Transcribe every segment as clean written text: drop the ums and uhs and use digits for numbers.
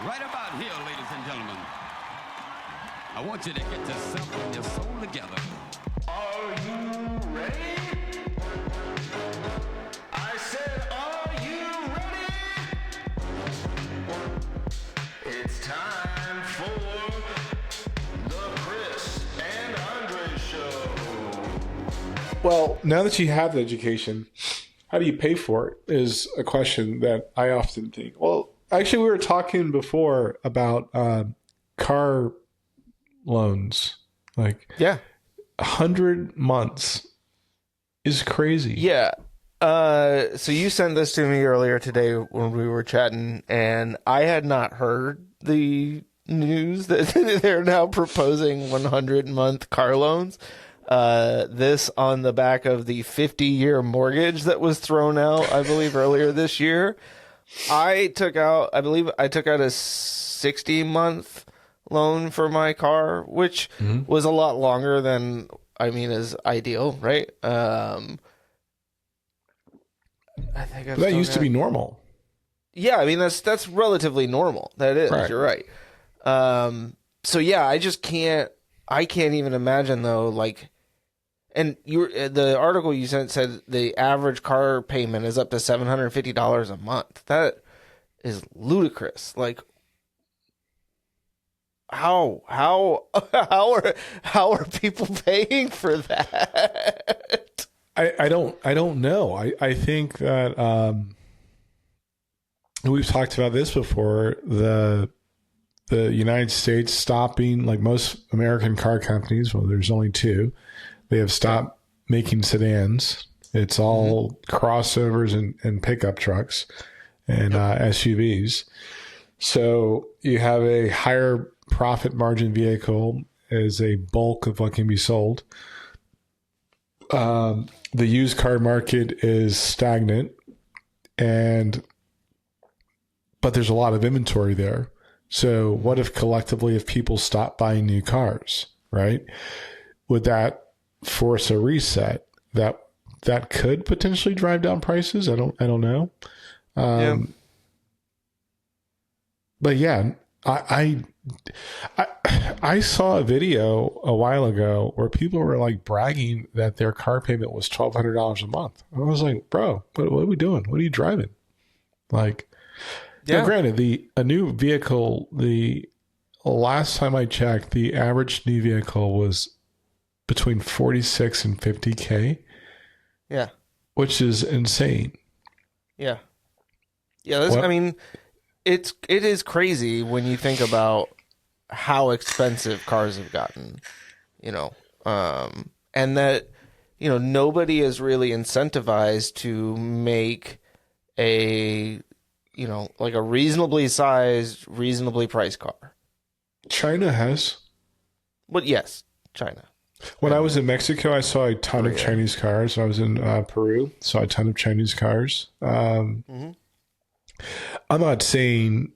Right about here, ladies and gentlemen, I want you to get yourself and your soul together. Are you ready? I said, are you ready? It's time for the Chris and Andre Show. Well, now that you have the education, how do you pay for it is a question that I often think. Well, actually, we were talking before about car loans. Like, Yeah. 100 months is crazy. Yeah. So you sent this to me earlier today when we were chatting, and I had not heard the news that they're now proposing 100-month car loans. This on the back of the 50-year mortgage that was thrown out, I believe, earlier this year. I took out a 60-month loan for my car, which was a lot longer than, is ideal, right? I think That used to be normal. Yeah, I mean that's relatively normal. That is, Right. You're right. So yeah, I can't even imagine though. Like, and the article you sent said the average car payment is up to $750 a month. That is ludicrous. Like, how are people paying for that? I don't know. I think that we've talked about this before. The United States stopping, like most American car companies, well, there's only two. They have stopped making sedans. It's all crossovers and pickup trucks and SUVs. So you have a higher profit margin vehicle as a bulk of what can be sold. The used car market is stagnant, but there's a lot of inventory there. So what if collectively, if people stop buying new cars, right? Would that force a reset that could potentially drive down prices? I don't know. But yeah, I saw a video a while ago where people were like bragging that their car payment was $1,200 a month. I was like, bro, what are we doing? What are you driving? Like, now granted, a new vehicle, the last time I checked, the average new vehicle was between 46 and 50K. Yeah. Which is insane. Yeah. Yeah. It is crazy when you think about how expensive cars have gotten, and that, nobody is really incentivized to make a reasonably sized, reasonably priced car. China has. But yes, China. When I was in Mexico, I saw a ton of Chinese cars. I was in Peru, saw a ton of Chinese cars. I'm not saying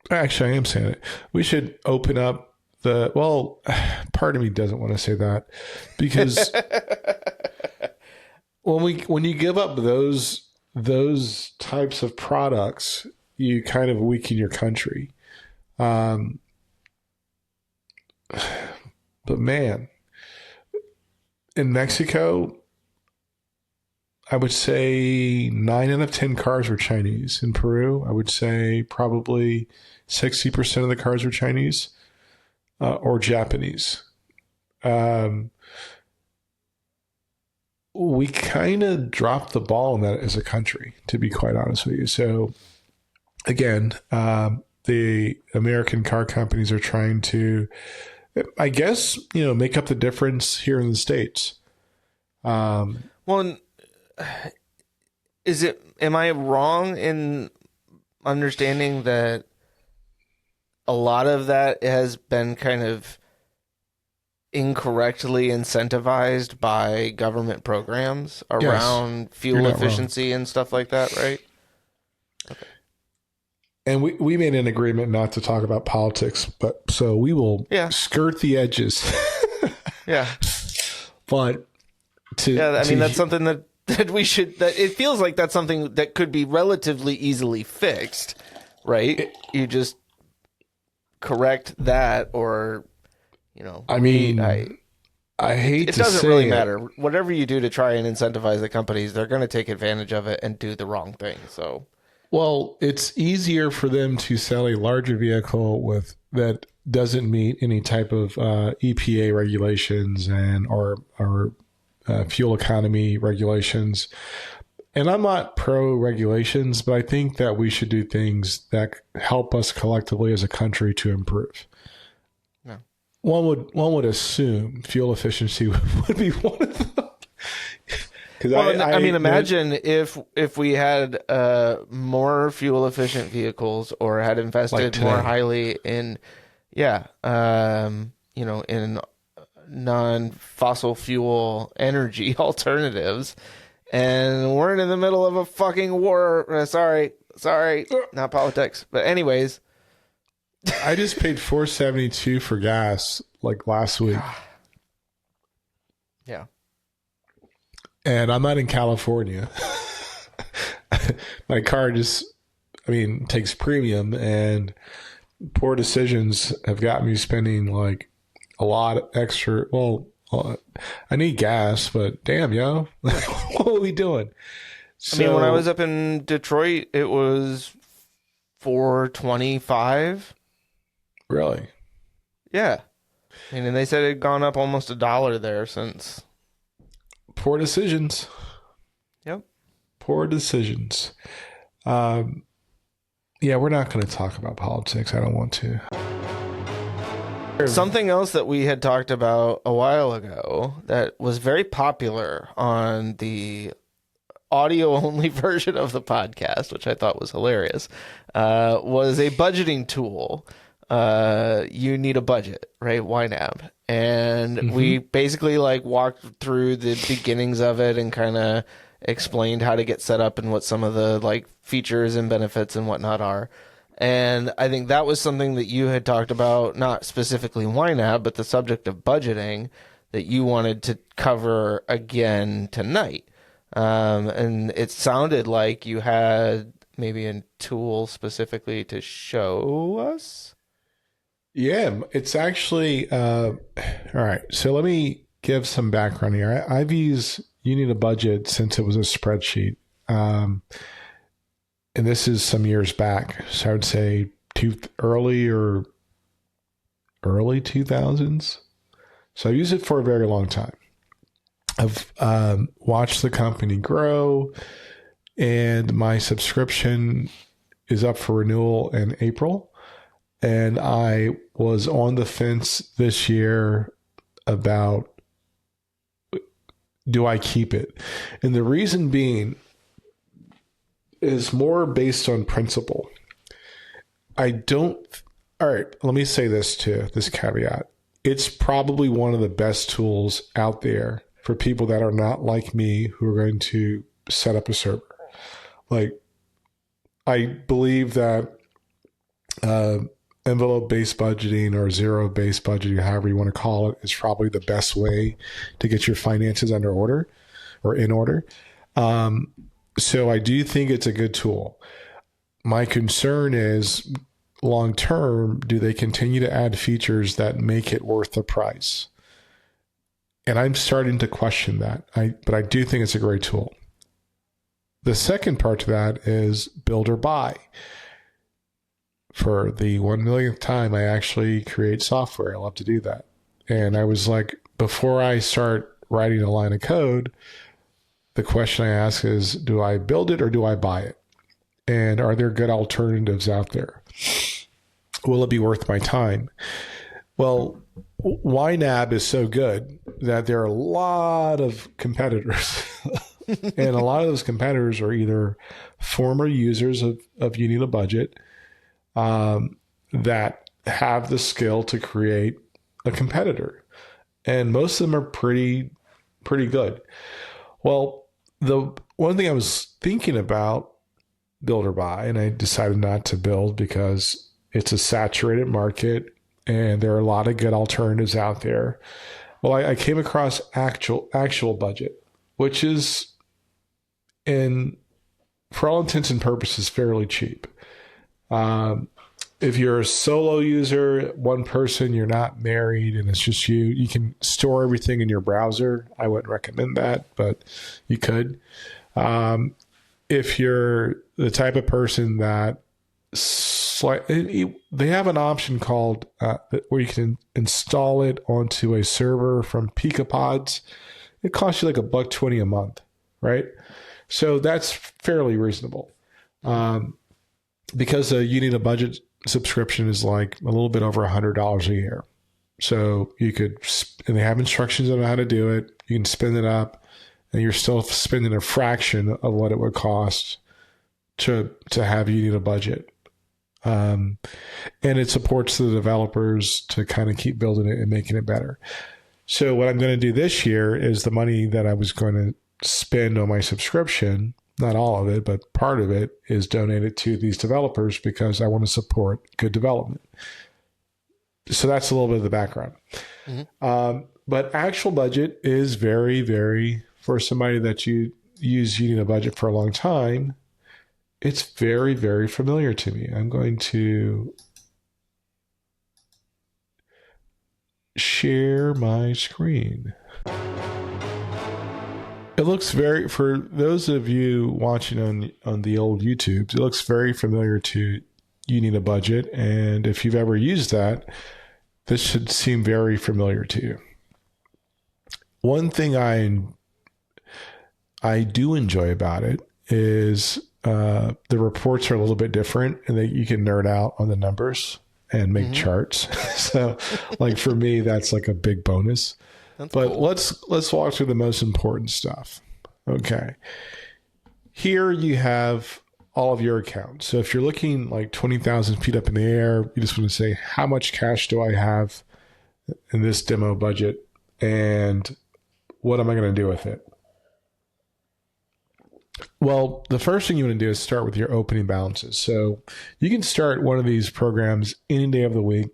actually I am saying it. We should open up part of me doesn't want to say that because when you give up those types of products, you kind of weaken your country. But man, in Mexico, I would say 9 out of 10 cars were Chinese. In Peru, I would say probably 60% of the cars were Chinese or Japanese. We kind of dropped the ball on that as a country, to be quite honest with you. So again, the American car companies are trying to, I guess, make up the difference here in the States. Am I wrong in understanding that a lot of that has been kind of incorrectly incentivized by government programs around fuel efficiency and stuff like that, right? Okay. And we made an agreement not to talk about politics, but so we will skirt the edges. Yeah. But that's something that we should, that it feels like that's something that could be relatively easily fixed. right? You just correct that, or I mean, I hate it to doesn't say really it. matter. Whatever you do to try and incentivize the companies, they're going to take advantage of it and do the wrong thing. So, Well, it's easier for them to sell a larger vehicle with that doesn't meet any type of EPA regulations and or fuel economy regulations. And I'm not pro regulations, but I think that we should do things that help us collectively as a country to improve. No. One would assume fuel efficiency would be one of them. Well, I mean, imagine if we had more fuel efficient vehicles, or had invested Like more today. highly in, in non-fossil fuel energy alternatives, and weren't in the middle of a fucking war. Sorry, not politics, but anyways. I just paid $4.72 for gas like last week. Yeah. And I'm not in California. My car takes premium, and poor decisions have got me spending like a lot of extra. Well, I need gas, but damn, yo, what are we doing? I mean, when I was up in Detroit, it was $4.25. Really? Yeah. And they said it had gone up almost $1 there since. Poor decisions. Yep. Poor decisions. Yeah, we're not going to talk about politics. I don't want to. Something else that we had talked about a while ago that was very popular on the audio-only version of the podcast, which I thought was hilarious, was a budgeting tool. You need a budget, right? YNAB. And we basically walked through the beginnings of it and kind of explained how to get set up and what some of the features and benefits and whatnot are. And I think that was something that you had talked about, not specifically YNAB, but the subject of budgeting that you wanted to cover again tonight. And it sounded like you had maybe a tool specifically to show us. Yeah, it's actually all right. So let me give some background here. I've used You Need a Budget since it was a spreadsheet, and this is some years back. So I would say early 2000s. So I used it for a very long time. I've watched the company grow, and my subscription is up for renewal in April. And I was on the fence this year about, do I keep it? And the reason being is more based on principle. All right, let me say this too, this caveat. It's probably one of the best tools out there for people that are not like me, who are going to set up a server. I believe that envelope-based budgeting or zero-based budgeting, however you want to call it, is probably the best way to get your finances under order or in order. So I do think it's a good tool. My concern is, long-term, do they continue to add features that make it worth the price? And I'm starting to question that. But I do think it's a great tool. The second part to that is build or buy. For the 1 millionth time, I actually create software. I love to do that. And I was like, before I start writing a line of code, the question I ask is, do I build it or do I buy it? And are there good alternatives out there? Will it be worth my time? Well, YNAB is so good that there are a lot of competitors. And a lot of those competitors are either former users of You Need a Budget, that have the skill to create a competitor. And most of them are pretty good. Well, the one thing I was thinking about, build or buy, and I decided not to build because it's a saturated market and there are a lot of good alternatives out there. Well, I came across actual budget, which is, for all intents and purposes, fairly cheap. If you're a solo user, one person, you're not married, and it's just you can store everything in your browser. I wouldn't recommend that, but you could. If you're the type of person that they have an option called where you can install it onto a server from Picapods. It costs you like $1.20 a month, right? So that's fairly reasonable. Because you need a budget subscription is like a little bit over $100 a year. So you could, and they have instructions on how to do it. You can spin it up, and you're still spending a fraction of what it would cost to have you need a budget. And it supports the developers to kind of keep building it and making it better. So what I'm going to do this year is the money that I was going to spend on my subscription, not all of it, but part of it, is donated to these developers because I want to support good development. So that's a little bit of the background. Mm-hmm. But actual budget is very, very, for somebody that you need a budget for a long time, it's very, very familiar to me. I'm going to share my screen. It looks very, for those of you watching on the old YouTube, it looks very familiar to you need a budget. And if you've ever used that, this should seem very familiar to you. One thing I do enjoy about it is the reports are a little bit different, and that you can nerd out on the numbers and make charts. So like for me, that's like a big bonus. That's but cool. Let's walk through the most important stuff. Okay. Here you have all of your accounts. So if you're looking like 20,000 feet up in the air, you just want to say, how much cash do I have in this demo budget? And what am I going to do with it? Well, the first thing you want to do is start with your opening balances. So you can start one of these programs any day of the week.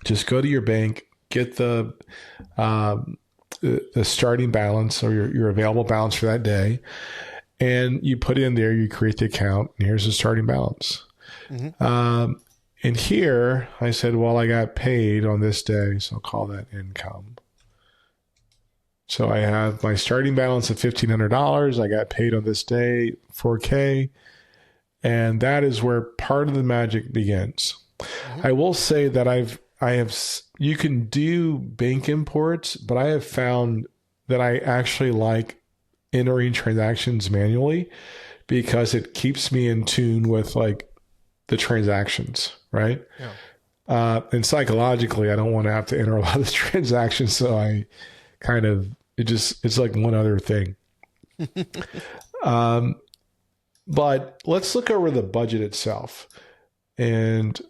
Just go to your bank, get the starting balance or your available balance for that day, and you put it in there. You create the account, and here's the starting balance. Mm-hmm. And here I said, well, I got paid on this day, so I'll call that income. So I have my starting balance of $1,500. I got paid on this day, $4,000. And that is where part of the magic begins. Mm-hmm. I will say that you can do bank imports, but I have found that I actually like entering transactions manually because it keeps me in tune with like the transactions, right? Yeah. And psychologically, I don't want to have to enter a lot of the transactions. So I kind of, it's like one other thing. But let's look over the budget itself. And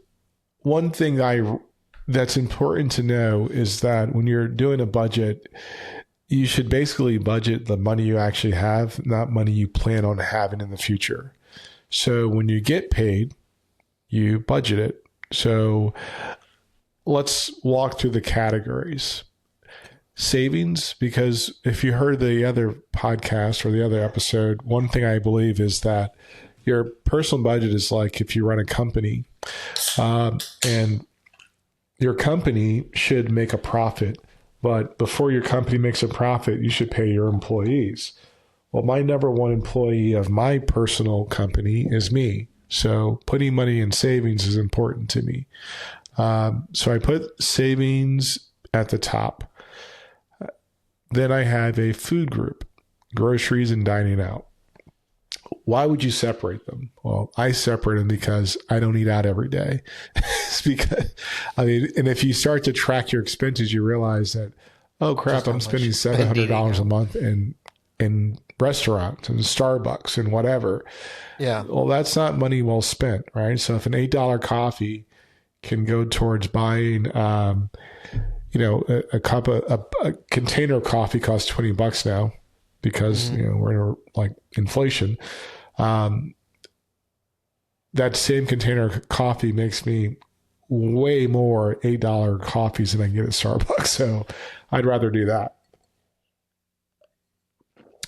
one thing that's important to know is that when you're doing a budget, you should basically budget the money you actually have, not money you plan on having in the future. So when you get paid, you budget it. So let's walk through the categories. Savings, because if you heard the other podcast or the other episode, one thing I believe is that your personal budget is like if you run a company, and your company should make a profit, but before your company makes a profit, you should pay your employees. Well, my number one employee of my personal company is me. So putting money in savings is important to me. So I put savings at the top. Then I have a food group, groceries and dining out. Why would you separate them? Well, I separate them because I don't eat out every day. It's because, and if you start to track your expenses, you realize that, oh crap, I'm spending $700 a month in restaurants and Starbucks and whatever. Yeah. Well, that's not money well spent, right? So if an $8 coffee can go towards buying, a container of coffee costs $20 now because, we're in like inflation. That same container of coffee makes me way more $8 coffees than I can get at Starbucks. So I'd rather do that.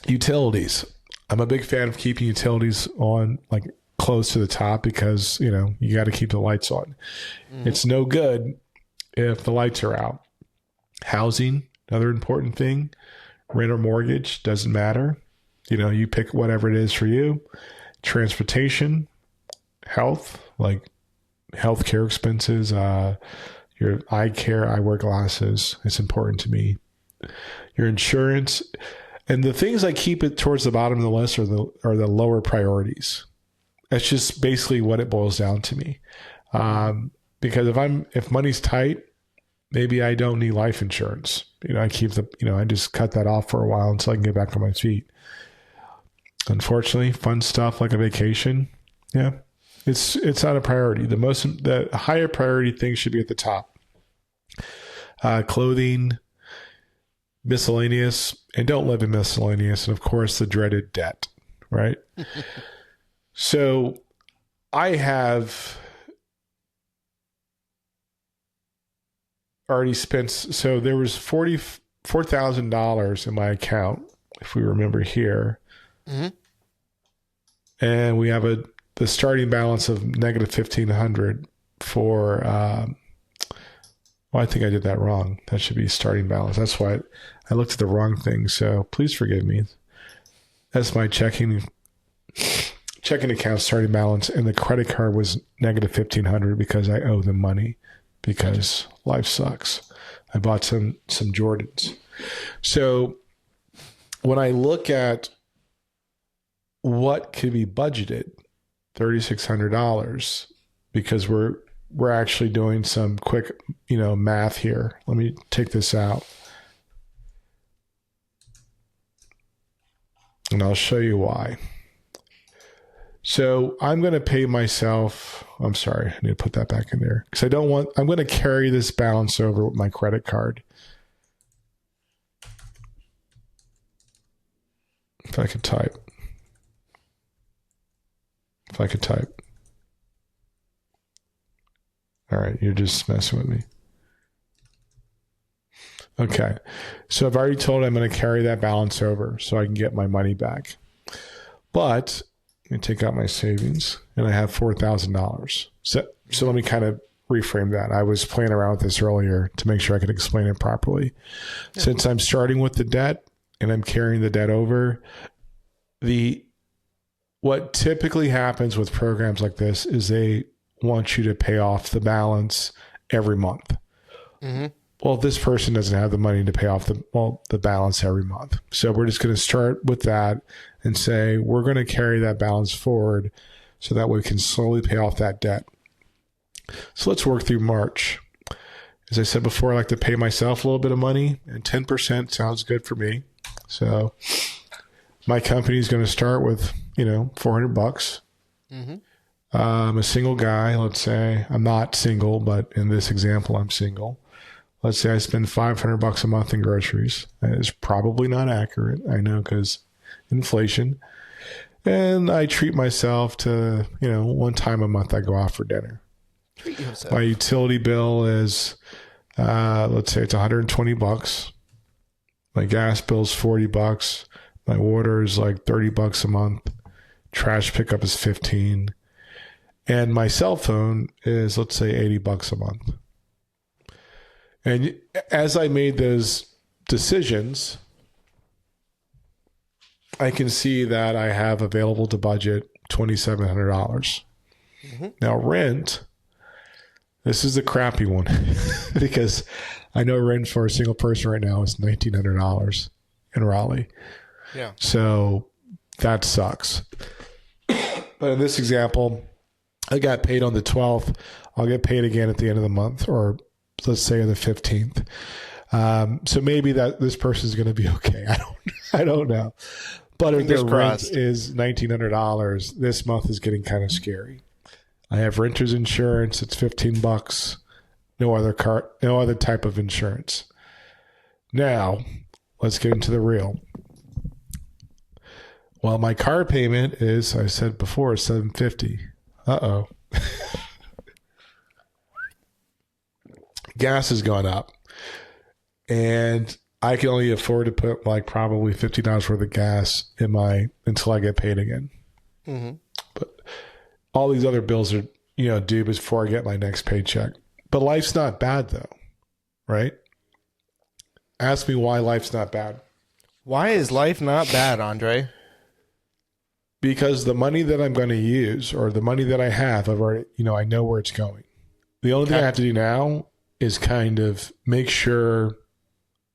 Utilities. I'm a big fan of keeping utilities on like close to the top because, you know, you got to keep the lights on. It's no good if the lights are out. Housing, another important thing. Rent or mortgage, doesn't matter. You know, you pick whatever it is for you. Transportation, health, like healthcare expenses, your eye care, eyewear glasses. It's important to me. Your insurance, and the things I keep it towards the bottom of the list are the lower priorities. That's just basically what it boils down to me. Because if money's tight, maybe I don't need life insurance. You know, I just cut that off for a while until I can get back on my feet. Unfortunately, fun stuff like a vacation, yeah, it's not a priority. The higher priority things should be at the top. Clothing, miscellaneous, and don't live in miscellaneous, and of course the dreaded debt, right? So I have already spent, so there was $44,000 in my account, if we remember here. Mm-hmm. And we have the starting balance of negative 1,500 for, well, I think I did that wrong. That should be starting balance. That's why I looked at the wrong thing. So please forgive me. That's my checking account starting balance. And the credit card was negative 1,500 because I owe them money because life sucks. I bought some Jordans. So when I look at what could be budgeted, $3,600, because we're actually doing some quick, math here. Let me take this out. And I'll show you why. So I'm going to pay myself, I'm sorry, I need to put that back in there because I'm going to carry this balance over with my credit card. If I could type. All right, you're just messing with me. Okay, so I've already told I'm going to carry that balance over so I can get my money back. But let me take out my savings, and I have $4,000. So let me kind of reframe that. I was playing around with this earlier to make sure I could explain it properly. Yeah. Since I'm starting with the debt and I'm carrying the debt over, what typically happens with programs like this is they want you to pay off the balance every month. Mm-hmm. Well, this person doesn't have the money to pay off the balance every month. So we're just going to start with that and say, we're going to carry that balance forward so that we can slowly pay off that debt. So let's work through March. As I said before, I like to pay myself a little bit of money, and 10% sounds good for me. So my company is going to start with, $400. Mm-hmm. I'm a single guy. Let's say I'm not single, but in this example, I'm single. Let's say I spend $500 a month in groceries. That is probably not accurate. I know, because inflation. And I treat myself to, one time a month I go out for dinner. Treat yourself. My utility bill is, let's say it's $120. My gas bill is $40. My water is like $30 a month. Trash pickup is $15. And my cell phone is, let's say, $80 a month. And as I made those decisions, I can see that I have available to budget $2,700. Mm-hmm. Now, rent, this is the crappy one because I know rent for a single person right now is $1,900 in Raleigh. Yeah. So that sucks. But in this example, I got paid on the 12th. I'll get paid again at the end of the month, or let's say on the 15th. So maybe that this person is going to be okay. I don't know. But if their rent is $1,900, this month is getting kind of scary. I have renter's insurance. It's $15. No other type of insurance. Now, let's get into the real. Well, my car payment is, I said before, $750. Uh-oh. Gas has gone up. And I can only afford to put like probably $50 worth of gas in until I get paid again. Mm-hmm. But all these other bills are, due before I get my next paycheck. But life's not bad though, right? Ask me why life's not bad. Why is life not bad, Andre? Because the money that I'm going to use, or the money that I have, I've already, I know where it's going. The only thing I have to do now is kind of make sure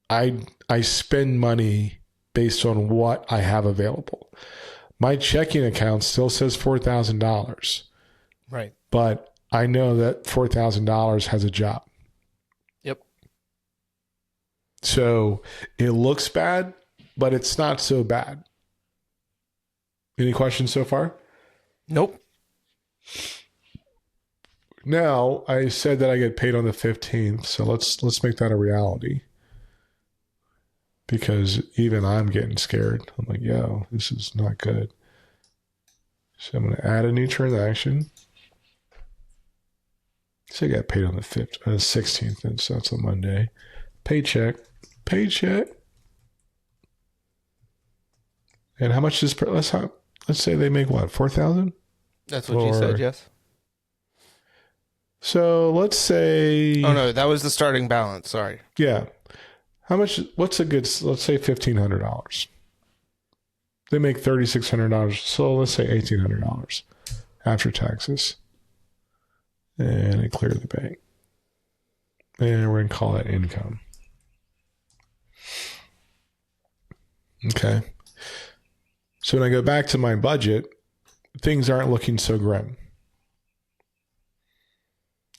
I spend money based on what I have available. My checking account still says $4,000. Right. But I know that $4,000 has a job. Yep. So it looks bad, but it's not so bad. Any questions so far? Nope. Now, I said that I get paid on the 15th, so let's make that a reality. Because even I'm getting scared. I'm like, yo, this is not good. So I'm going to add a new transaction. So I got paid on the 16th, and so that's a Monday. Paycheck. And how much is let's say they make what, $4,000? That's what you said, yes. So let's say. Oh no, that was the starting balance. Sorry. Yeah. How much? What's a good? Let's say $1,500. They make $3,600, so let's say $1,800 after taxes. And I clear the bank. And we're going to call that income. Okay. So when I go back to my budget, things aren't looking so grim.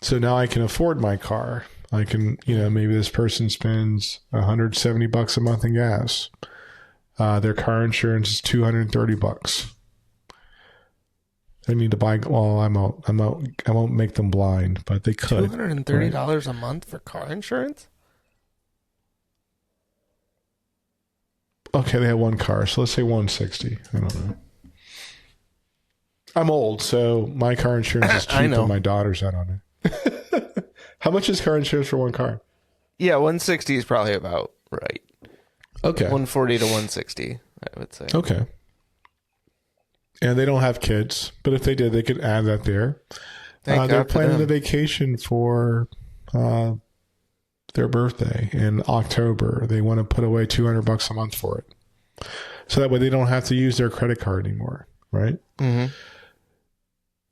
So now I can afford my car. I can, maybe this person spends $170 a month in gas. Their car insurance is $230. They need to buy. Well, I won't make them blind, but they could. $230 a month for car insurance? Okay, they have one car, so let's say $160. I don't know. I'm old, so my car insurance is cheap, and my daughter's out on it. How much is car insurance for one car? Yeah, 160 is probably about right. Okay. 140 to 160, I would say. Okay. And they don't have kids, but if they did, they could add that there. They're planning a vacation for their birthday in October. They want to put away $200 a month for it. So that way they don't have to use their credit card anymore, right? Mm-hmm.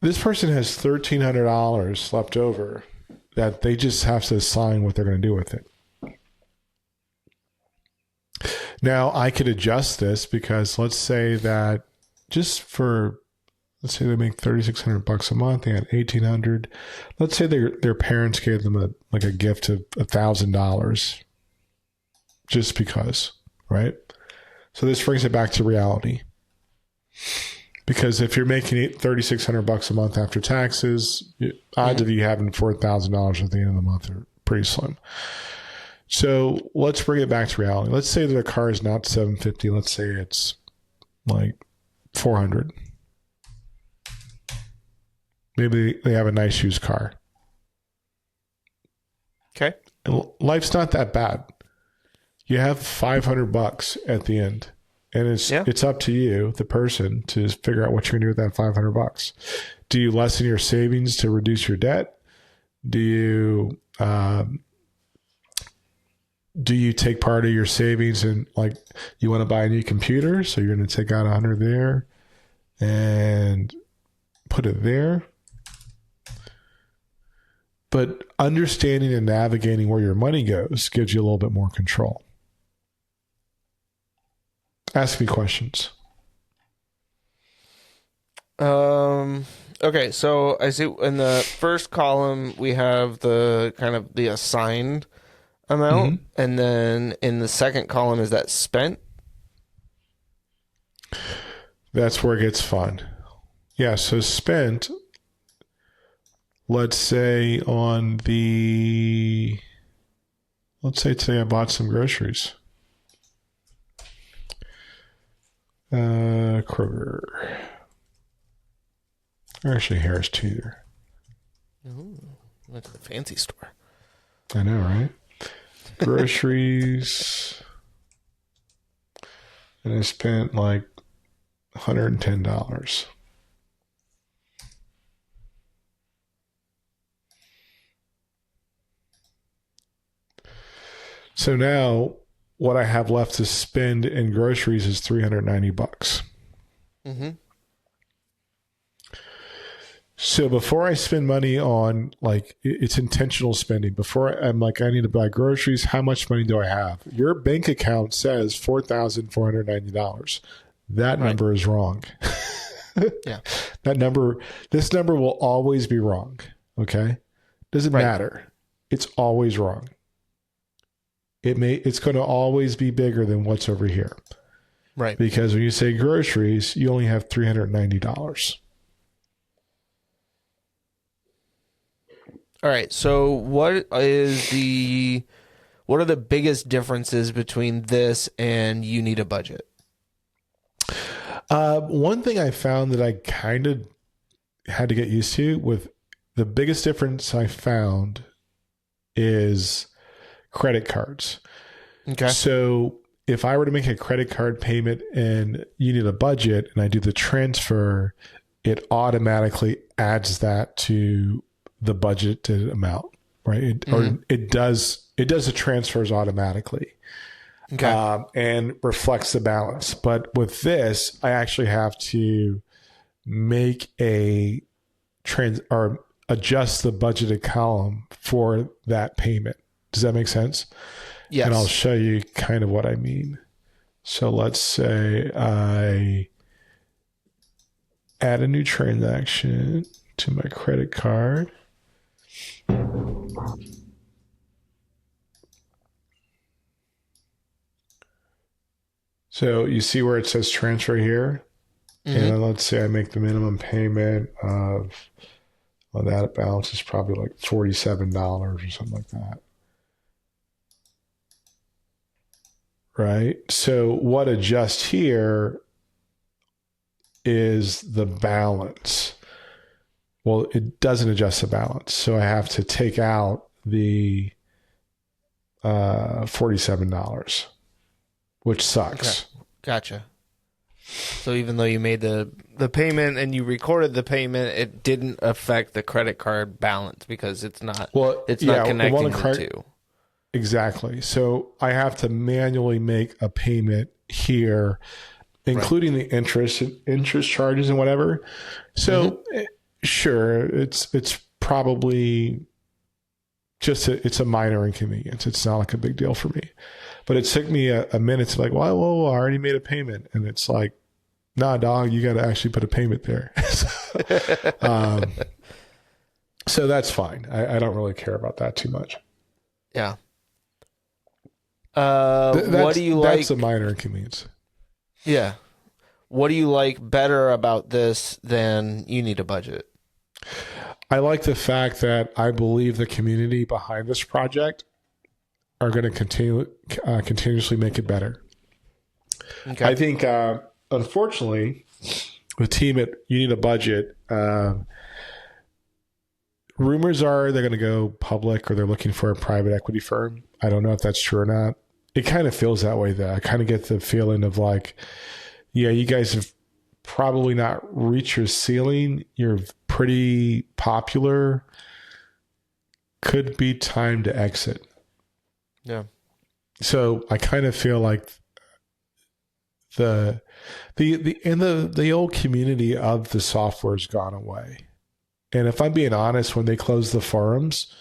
This person has $1,300 left over that they just have to decide what they're going to do with it. Now, I could adjust this because let's say that let's say they make $3,600 a month. They had $1,800. Let's say their parents gave them a gift of $1,000 just because, right? So this brings it back to reality. Because if you're making $3,600 a month after taxes, odds of you having $4,000 at the end of the month are pretty slim. So let's bring it back to reality. Let's say that a car is not $750. Let's say it's like $400. Maybe they have a nice used car. Okay. And life's not that bad. You have $500 at the end. And it's up to you, the person, to figure out what you're going to do with that $500. Do you lessen your savings to reduce your debt? Do you take part of your savings and you want to buy a new computer? So you're going to take out $100 there and put it there. But understanding and navigating where your money goes gives you a little bit more control. Ask me questions. Okay, so I see in the first column we have the kind of the assigned amount, and then in the second column is that spent. That's where it gets fun. Yeah, so spent, let's say today I bought some groceries. Kroger. Or actually Harris Teeter. Ooh, went to the fancy store. I know, right? Groceries. And I spent like $110. So now what I have left to spend in groceries is $390. Mm-hmm. So before I spend money on, like, it's intentional spending. Before I'm like, I need to buy groceries, how much money do I have? Your bank account says $4,490. That number is wrong. Yeah. This number will always be wrong. Okay. Doesn't matter. It's always wrong. It's going to always be bigger than what's over here. Right. Because when you say groceries, you only have $390. All right. So what are the biggest differences between this and you need a budget? One thing I found that I kind of had to get used to with the biggest difference I found is credit cards. Okay. So if I were to make a credit card payment and you need a budget and I do the transfer, it automatically adds that to the budgeted amount, right? Or it does the transfers automatically. Okay. And reflects the balance. But with this, I actually have to make a or adjust the budgeted column for that payment. Does that make sense? Yes. And I'll show you kind of what I mean. So let's say I add a new transaction to my credit card. So you see where it says transfer here? Mm-hmm. And then let's say I make the minimum payment of, well, that balance is probably like $47 or something like that. Right? So what adjusts here is the balance. Well, it doesn't adjust the balance. So I have to take out the $47, which sucks. Okay. Gotcha. So even though you made the payment and you recorded the payment, it didn't affect the credit card balance because it's not not connecting the two. Exactly. So I have to manually make a payment here, including the interest charges and whatever. So sure, it's probably just it's a minor inconvenience. It's not like a big deal for me. But it took me a minute to like, whoa, I already made a payment. And it's like, nah, dog, you got to actually put a payment there. So that's fine. I don't really care about that too much. Yeah. What do you like? That's a minor inconvenience. Yeah. What do you like better about this than you need a budget? I like the fact that I believe the community behind this project are going to continuously make it better. Okay. I think, unfortunately, the team at You Need a Budget, rumors are they're going to go public or they're looking for a private equity firm. I don't know if that's true or not. It kind of feels that way, though. I kind of get the feeling of like, yeah, you guys have probably not reached your ceiling. You're pretty popular. Could be time to exit. Yeah. So I kind of feel like the old community of the software has gone away. And if I'm being honest, when they closed the forums,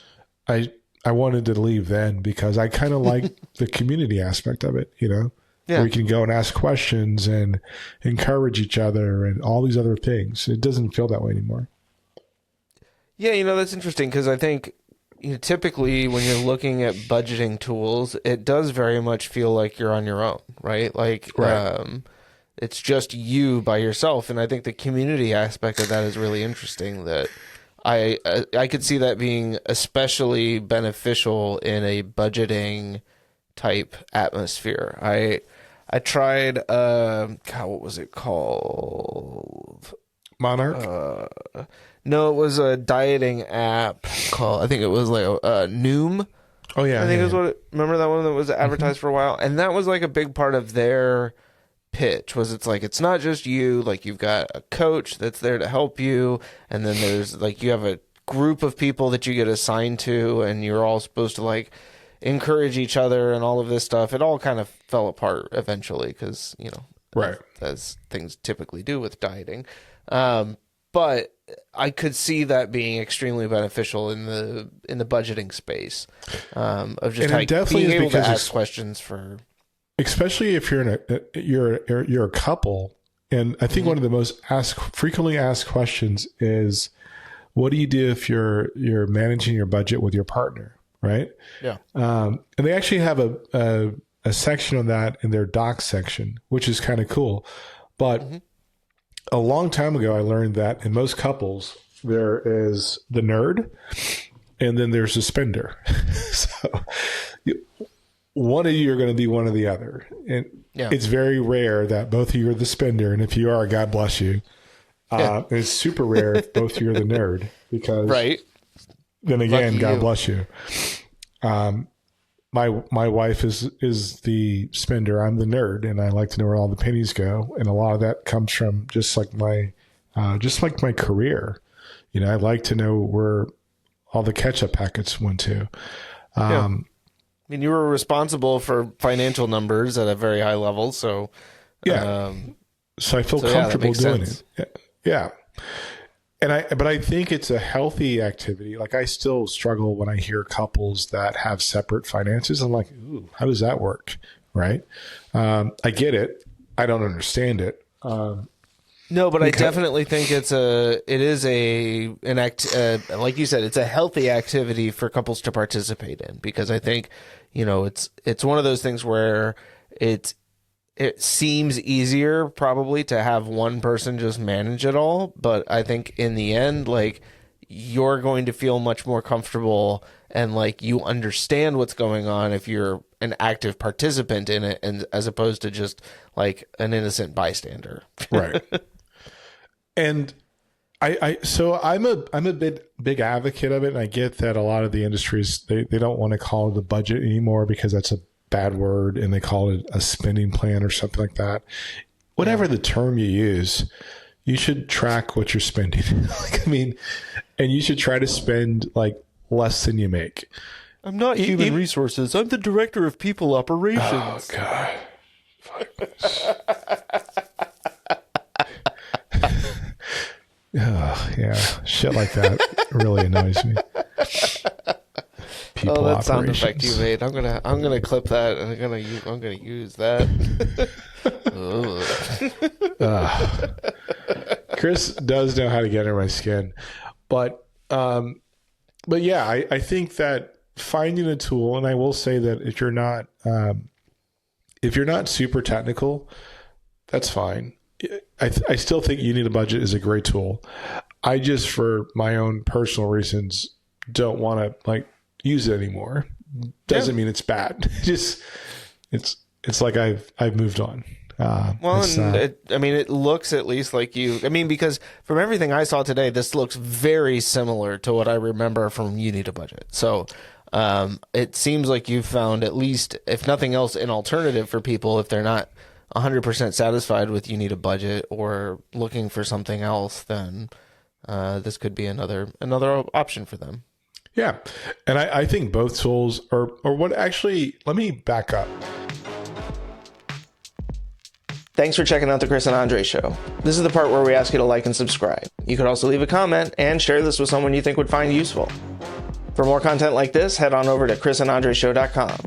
I wanted to leave then because I kind of like the community aspect of it, where you can go and ask questions and encourage each other and all these other things. It doesn't feel that way anymore. Yeah, that's interesting because I think typically when you're looking at budgeting tools, it does very much feel like you're on your own, right? Like, it's just you by yourself. And I think the community aspect of that is really interesting that I could see that being especially beneficial in a budgeting type atmosphere. I tried, what was it called? Monarch? No, it was a dieting app called, I think it was like Noom. Oh, yeah. I think it was remember that one that was advertised for a while? And that was like a big part of their pitch was it's like, it's not just you, like you've got a coach that's there to help you. And then there's like, you have a group of people that you get assigned to and you're all supposed to like, encourage each other and all of this stuff. It all kind of fell apart eventually because, Right. as things typically do with dieting. But I could see that being extremely beneficial in the budgeting space, of just And it definitely being is able to because ask questions for, especially if you're a couple. And I think one of the most frequently asked questions is, what do you do if you're managing your budget with your partner, right? yeah, And they actually have a section on that in their docs section, which is kind of cool. But a long time ago, I learned that in most couples, there is the nerd and then there's the spender. So one of you are going to be one or the other. And it's very rare that both of you are the spender. And if you are, God bless you. It's super rare if both of you are the nerd, because then again, Lucky God you. bless you. My wife is the spender. I'm the nerd, and I like to know where all the pennies go. And a lot of that comes from just like my career. I like to know where all the ketchup packets went to. I mean, you were responsible for financial numbers at a very high level, so so I feel that comfortable makes doing sense. it. Yeah. But I think it's a healthy activity. Like, I still struggle when I hear couples that have separate finances. I'm like, ooh, how does that work? Right. I get it. I don't understand it. No, but I definitely think like you said, it's a healthy activity for couples to participate in, because I think, it's one of those things where it seems easier probably to have one person just manage it all. But I think in the end, like, you're going to feel much more comfortable and like you understand what's going on if you're an active participant in it, and as opposed to just like an innocent bystander. Right. And so I'm a big advocate of it. And I get that a lot of the industries, they don't want to call it a budget anymore because that's a bad word, and they call it a spending plan or something like that. Whatever the term you use, you should track what you're spending. And you should try to spend like less than you make. I'm not human resources. I'm the director of people operations. Oh God. Yeah, shit like that really annoys me. People that sound operations. effect you made. I'm gonna clip that, and I'm gonna use that. Chris does know how to get under my skin, but yeah, I think that finding a tool, and I will say that if you're not super technical, that's fine. I still think You Need a Budget is a great tool. I just, for my own personal reasons, don't want to like use it anymore. Doesn't mean it's bad. Just it's like I've moved on. It looks at least like because from everything I saw today, this looks very similar to what I remember from You Need a Budget. So it seems like you've found, at least, if nothing else, an alternative for people if they're not 100% satisfied with You Need a Budget or looking for something else. Then this could be another option for them. Yeah. And I think both tools are, let me back up. Thanks for checking out the Chris and Andre Show. This is the part where we ask you to like and subscribe. You could also leave a comment and share this with someone you think would find useful. For more content like this, head on over to chrisandandreshow.com.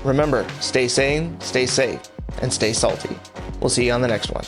Remember, stay sane, stay safe, and stay salty. We'll see you on the next one.